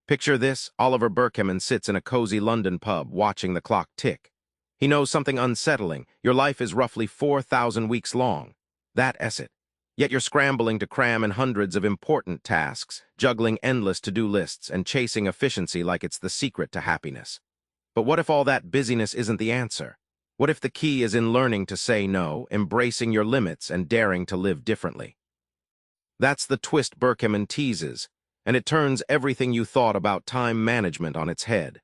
Picture this: Oliver Burkeman sits in a cozy London pub watching the clock tick. He knows something unsettling. Your life is roughly 4,000 weeks long. That's it. Yet you're scrambling to cram in hundreds of important tasks, juggling endless to-do lists, and chasing efficiency like it's the secret to happiness. But what if all that busyness isn't the answer? What if the key is in learning to say no, embracing your limits, and daring to live differently? That's the twist Burkeman teases, and it turns everything you thought about time management on its head.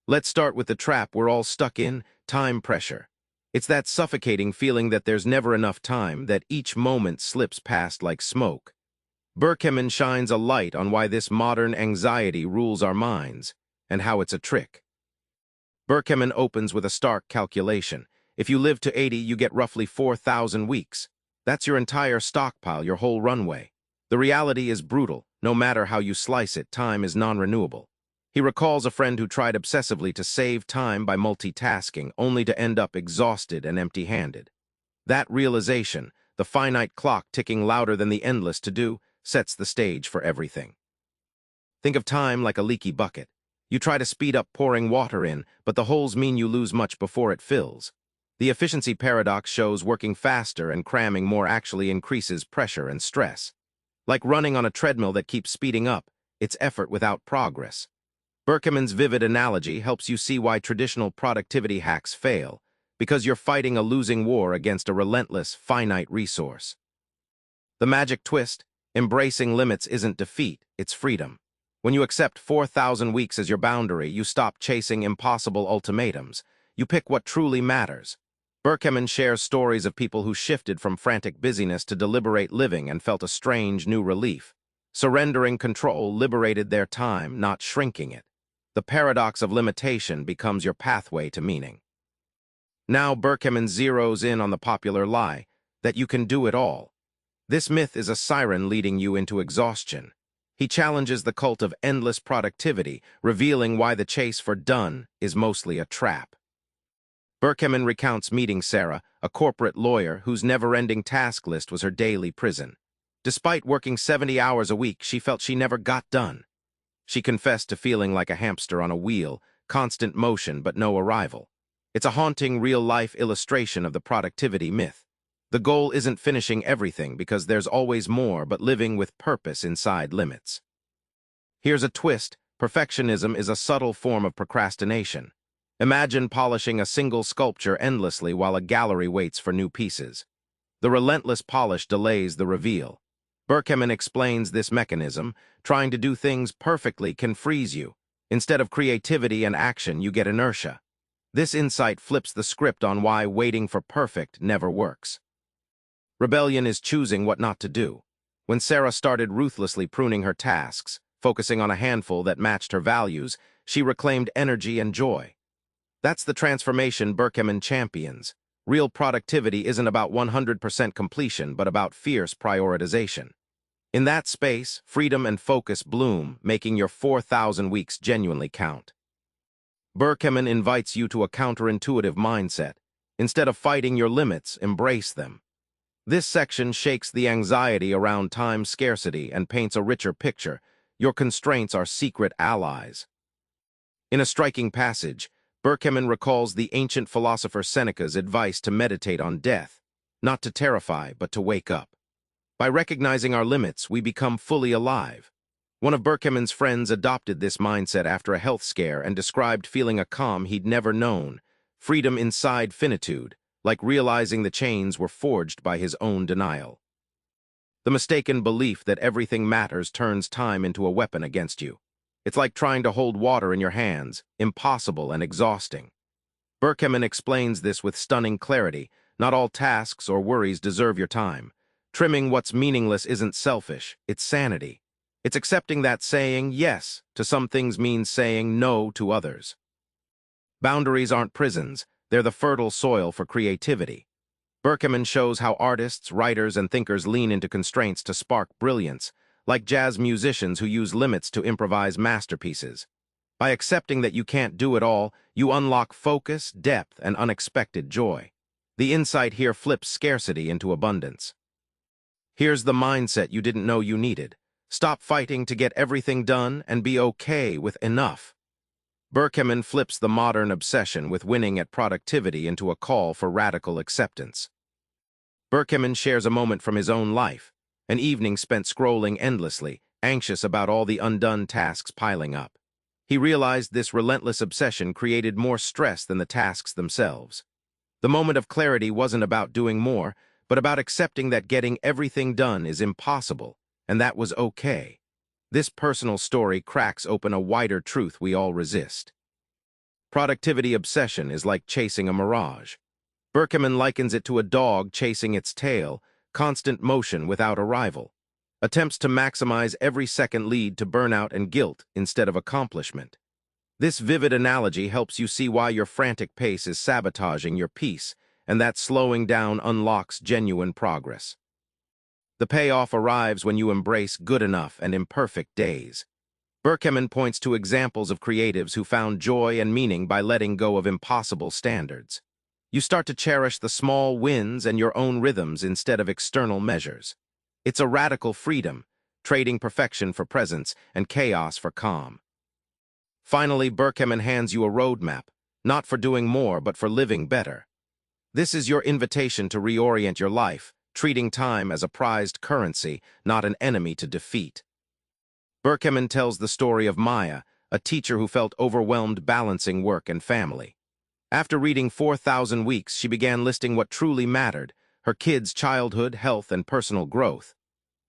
Let's start with the trap we're all stuck in: time pressure. It's that suffocating feeling that there's never enough time, that each moment slips past like smoke. Burkeman shines a light on why this modern anxiety rules our minds, and how it's a trick. Burkeman opens with a stark calculation. If you live to 80, you get roughly 4,000 weeks. That's your entire stockpile, your whole runway. The reality is brutal. No matter how you slice it, time is non-renewable. He recalls a friend who tried obsessively to save time by multitasking, only to end up exhausted and empty-handed. That realization, the finite clock ticking louder than the endless to-do, sets the stage for everything. Think of time like a leaky bucket. You try to speed up pouring water in, but the holes mean you lose much before it fills. The efficiency paradox shows working faster and cramming more actually increases pressure and stress. Like running on a treadmill that keeps speeding up, it's effort without progress. Burkeman's vivid analogy helps you see why traditional productivity hacks fail, because you're fighting a losing war against a relentless, finite resource. The magic twist: embracing limits isn't defeat, it's freedom. When you accept 4,000 weeks as your boundary, you stop chasing impossible ultimatums. You pick what truly matters. Burkeman shares stories of people who shifted from frantic busyness to deliberate living and felt a strange new relief. Surrendering control liberated their time, not shrinking it. The paradox of limitation becomes your pathway to meaning. Now Burkeman zeroes in on the popular lie, that you can do it all. This myth is a siren leading you into exhaustion. He challenges the cult of endless productivity, revealing why the chase for done is mostly a trap. Burkeman recounts meeting Sarah, a corporate lawyer whose never-ending task list was her daily prison. Despite working 70 hours a week, she felt she never got done. She confessed to feeling like a hamster on a wheel, constant motion but no arrival. It's a haunting real-life illustration of the productivity myth. The goal isn't finishing everything, because there's always more, but living with purpose inside limits. Here's a twist: perfectionism is a subtle form of procrastination. Imagine polishing a single sculpture endlessly while a gallery waits for new pieces. The relentless polish delays the reveal. Burkeman explains this mechanism: trying to do things perfectly can freeze you. Instead of creativity and action, you get inertia. This insight flips the script on why waiting for perfect never works. Rebellion is choosing what not to do. When Sarah started ruthlessly pruning her tasks, focusing on a handful that matched her values, she reclaimed energy and joy. That's the transformation Burkeman champions. Real productivity isn't about 100% completion, but about fierce prioritization. In that space, freedom and focus bloom, making your 4,000 weeks genuinely count. Burkeman invites you to a counterintuitive mindset. Instead of fighting your limits, embrace them. This section shakes the anxiety around time scarcity and paints a richer picture. Your constraints are secret allies. In a striking passage, Burkeman recalls the ancient philosopher Seneca's advice to meditate on death, not to terrify, but to wake up. By recognizing our limits, we become fully alive. One of Burkeman's friends adopted this mindset after a health scare and described feeling a calm he'd never known, freedom inside finitude, like realizing the chains were forged by his own denial. The mistaken belief that everything matters turns time into a weapon against you. It's like trying to hold water in your hands, impossible and exhausting. Burkeman explains this with stunning clarity. Not all tasks or worries deserve your time. Trimming what's meaningless isn't selfish, it's sanity. It's accepting that saying yes to some things means saying no to others. Boundaries aren't prisons, they're the fertile soil for creativity. Burkeman shows how artists, writers, and thinkers lean into constraints to spark brilliance, like jazz musicians who use limits to improvise masterpieces. By accepting that you can't do it all, you unlock focus, depth, and unexpected joy. The insight here flips scarcity into abundance. Here's the mindset you didn't know you needed: Stop fighting to get everything done and be okay with enough. Burkeman flips the modern obsession with winning at productivity into a call for radical acceptance. Burkeman shares a moment from his own life, an evening spent scrolling endlessly, anxious about all the undone tasks piling up. He realized this relentless obsession created more stress than the tasks themselves. The moment of clarity wasn't about doing more, but about accepting that getting everything done is impossible, and that was okay. This personal story cracks open a wider truth we all resist. Productivity obsession is like chasing a mirage. Burkeman likens it to a dog chasing its tail, constant motion without arrival. Attempts to maximize every second lead to burnout and guilt instead of accomplishment. This vivid analogy helps you see why your frantic pace is sabotaging your peace, and that slowing down unlocks genuine progress. The payoff arrives when you embrace good enough and imperfect days. Burkeman points to examples of creatives who found joy and meaning by letting go of impossible standards. You start to cherish the small wins and your own rhythms instead of external measures. It's a radical freedom, trading perfection for presence and chaos for calm. Finally, Burkeman hands you a roadmap, not for doing more but for living better. This is your invitation to reorient your life, treating time as a prized currency, not an enemy to defeat. Burkeman tells the story of Maya, a teacher who felt overwhelmed balancing work and family. After reading 4,000 Weeks, she began listing what truly mattered: her kids' childhood, health, and personal growth.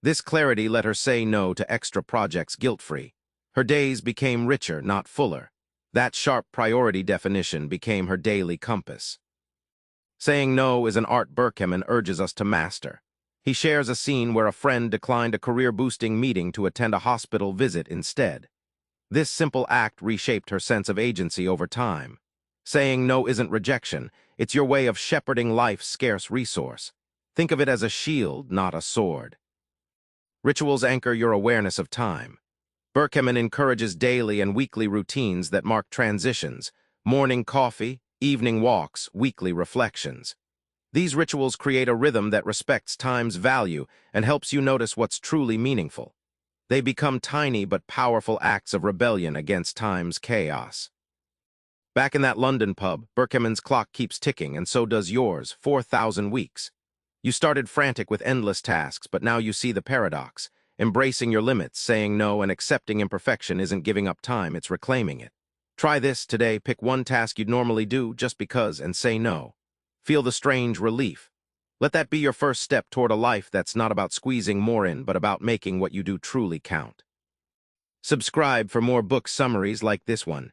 This clarity let her say no to extra projects guilt-free. Her days became richer, not fuller. That sharp priority definition became her daily compass. Saying no is an art Burkeman urges us to master. He shares a scene where a friend declined a career-boosting meeting to attend a hospital visit instead. This simple act reshaped her sense of agency over time. Saying no isn't rejection, it's your way of shepherding life's scarce resource. Think of it as a shield, not a sword. Rituals anchor your awareness of time. Burkeman encourages daily and weekly routines that mark transitions: morning coffee, evening walks, weekly reflections. These rituals create a rhythm that respects time's value and helps you notice what's truly meaningful. They become tiny but powerful acts of rebellion against time's chaos. Back in that London pub, Burkeman's clock keeps ticking, and so does yours, 4,000 weeks. You started frantic with endless tasks, but now you see the paradox. Embracing your limits, saying no, and accepting imperfection isn't giving up time, it's reclaiming it. Try this today. Pick one task you'd normally do just because and say no. Feel the strange relief. Let that be your first step toward a life that's not about squeezing more in, but about making what you do truly count. Subscribe for more book summaries like this one.